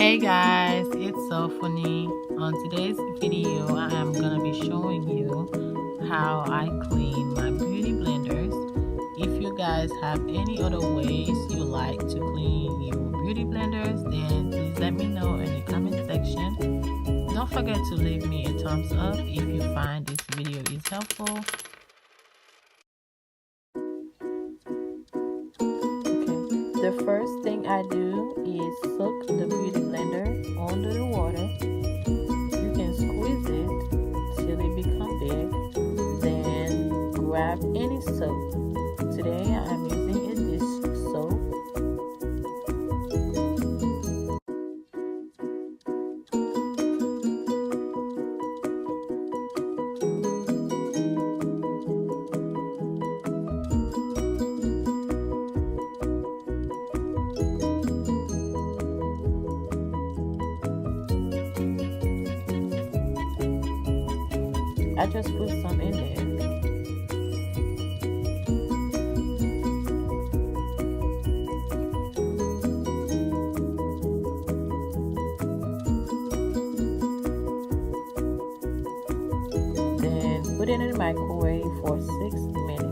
Hey guys, it's Sophony. On today's video, I am gonna be showing you how I clean my beauty blenders. If you guys have any other ways you like to clean your beauty blenders, then please let me know in the comment section. Don't forget to leave me a thumbs up if you find this video is helpful. The first thing I do is soak the beauty blender under the water. You can squeeze it till it becomes big. Then grab any soap. Today I'm using a dish soap. I just put some in there. Then put it in the microwave for 6 minutes.